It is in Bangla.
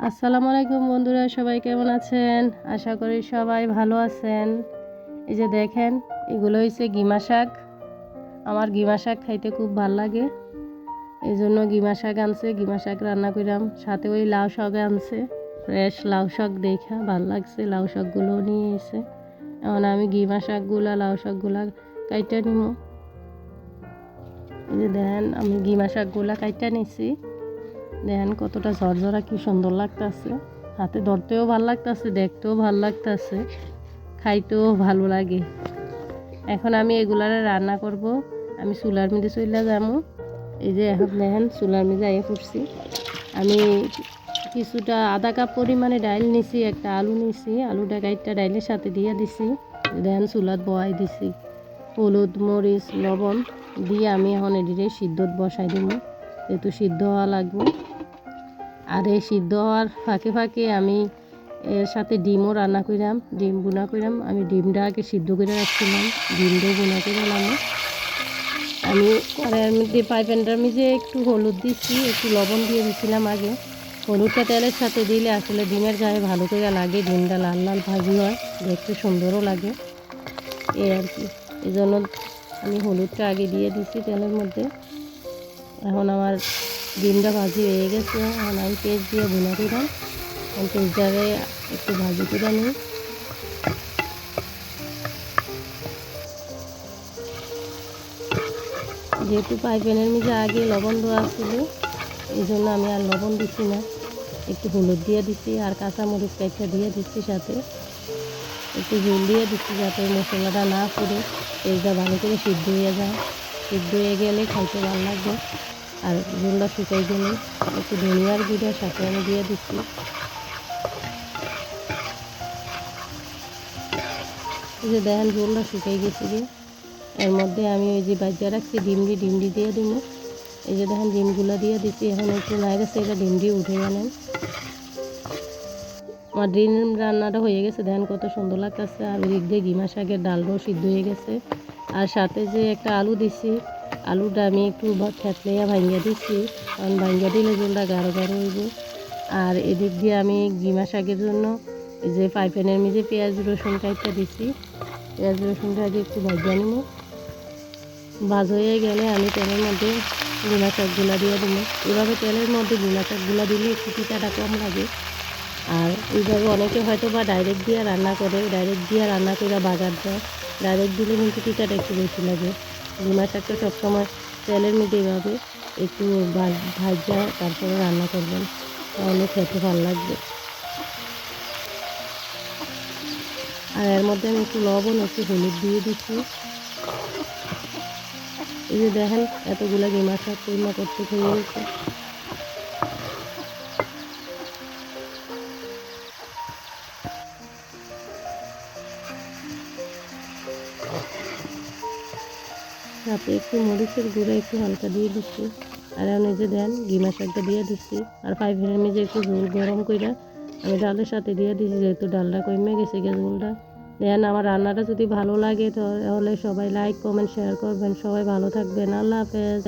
আসসালামু আলাইকুম বন্ধুরা, সবাই কেমন আছেন? আশা করি সবাই ভালো আছেন। এই যে দেখেন, এগুলো হচ্ছে গিমা শাক। আমার গিমা শাক খাইতে খুব ভাল লাগে, এই জন্য গিমা শাক আনছে, গিমা শাক রান্না করলাম। সাথে ওই লাউ শাক আনছে, ফ্রেশ লাউ শাক দেখা ভাল লাগছে, লাউ শাকগুলো নিয়ে এসে। এখন আমি গিমা শাকগুলা লাউ শাকগুলা কাইটা নিব। এই যে দেখেন, আমি গিমা শাকগুলা কাইটা নিছি। দেখেন কতটা ঝরঝরা, কি সুন্দর লাগতেছে, হাতে ধরতেও ভালো লাগতেছে, দেখতেও ভালো লাগতেছে, খাইতেও ভালো লাগে। এখন আমি এগুলারে রান্না করব। আমি চুলার মধ্যে চলে যাবো। এই যে এখন দেখেন চুলার মধ্যে আইয়ে পড়ছি। আমি কিছুটা আধা কাপ পরিমাণে ডাইল নিছি, একটা আলু নিছি, আলুটা কাইটটা ডাইলের সাথে দিয়ে দিছি। দেখেন চুলাত বসাই দিছি, হলুদ মরিচ লবণ দিয়ে আমি এখন এদিকে সিদ্ধত বসাই দিব, একটু সিদ্ধ হওয়া লাগবে। আর এই সিদ্ধ হওয়ার ফাঁকে ফাঁকে আমি এর সাথে ডিমও রান্না করলাম, ডিম বোনা করলাম। আমি ডিমটা আগে সিদ্ধ করে রাখছিলাম, ডিমটাও বোনা করে আমি কড়াইয়ের মধ্যে পাইপ্যানটার মধ্যে একটু হলুদ দিচ্ছি, একটু লবণ দিয়ে দিচ্ছিলাম আগে। হলুদটা তেলের সাথে দিলে আসলে ডিমের গায়ে ভালো করে লাগে, ডিমটা লাল লাল ভাজি হয়, দেখতে সুন্দরও লাগে, এই আর কি। এই জন্য আমি হলুদটা আগে দিয়ে দিচ্ছি তেলের মধ্যে। এখন আমার ডিমটা ভাজি হয়ে গেছে, এখন আমি পেঁয়াজ দিয়ে ভুনা দিলাম। এখন পেঁয়াজটারে একটু ভাজি করে নিই। যেহেতু পাইপ্যানের মধ্যে আগে লবণ দেওয়া ছিল, এই জন্য আমি আর লবণ দিচ্ছি না, একটু হলুদ দিয়ে দিচ্ছি আর কাঁচামরিচ কাইটটা দিয়ে দিচ্ছি, সাথে একটু ঝোল দিয়ে দিচ্ছি যাতে মশলাটা না পুড়ে, পেঁয়াজটা ভালো করে সিদ্ধ হয়ে যায়। সিদ্ধ হয়ে গেলে খাইতে ভালো লাগবে। আর ঝোলটা শুকাই গেলে একটু ধনিয়ার গুঁড়ার সাথে আমি দিয়ে দিচ্ছি। এই যে দেখেন ঝোলটা শুকাই গেছে গিয়ে, এর মধ্যে আমি ওই যে বাজিয়া রাখছি ডিমডি দিয়ে দিব। এই যে দেখেন ডিমগুলো দিয়ে দিচ্ছি। এখন একটু নাই গেছে, এটা ডিমডি উঠে আনেন। আমার ডিম রান্নাটা হয়ে গেছে, দেখেন কত সুন্দর লাগতেছে। আর ওই দিক দিয়ে গিমা শাকের ডালটাও সিদ্ধ হয়ে গেছে। আর সাথে যে একটা আলু দিছি, আলুটা আমি একটু থেতলাইয়া ভাঙ্গিয়া দিচ্ছি, কারণ ভাঙ্গিয়া দিলে ঝোলটা গাঢ় গাঢ় হইব। আর এদিক দিয়ে আমি গিমা শাকের জন্য এই যে পাইপ্যানের মধ্যে পেঁয়াজ রসুন কাইটটা দিছি, পেঁয়াজ রসুনটা আগে একটু ভাজিয়ে নিব। ভাজ হয়ে গেলে আমি তেলের মধ্যে গিমা শাকগুলো দিয়ে দিব। এভাবে তেলের মধ্যে গিমা শাকগুলো দিলে একটু পিঠাটা কম লাগে। আর এইভাবে অনেকে হয়তো বা ডাইরেক্ট দিয়ে রান্না করে, ডাইরেক্ট দিয়ে রান্না করে বাগার দেয়, ডাইরেক্ট দিলে কিন্তু পিঠাটা একটু বেশি লাগে। গিমা শাকটা সবসময় তেলের মধ্যে এভাবে একটু ভাজা তারপরে রান্না করবেন, তাহলে খেতে ভালো লাগবে। আর এর মধ্যে আমি একটু লবণ একটু হলুদ দিয়ে দিচ্ছি। এই যে দেখেন এতগুলা গিমা শাক রান্না করতে হয়ে গেছে। সাথে একটু মরিচের গুঁড়া একটু হালকা দিয়ে দিচ্ছি। আর আমি যে দেন গিমা শাকটা দিয়ে দিচ্ছি। আর পাইপের মেঝে একটু ঝোল গরম করে আমি ডালের সাথে দিয়ে দিচ্ছি, যেহেতু ডালটা কমে গেছে ঝোলটা। দেন আমার রান্নাটা যদি ভালো লাগে তাহলে সবাই লাইক কমেন্ট শেয়ার করবেন। সবাই ভালো থাকবেন, আল্লাহ হাফেজ।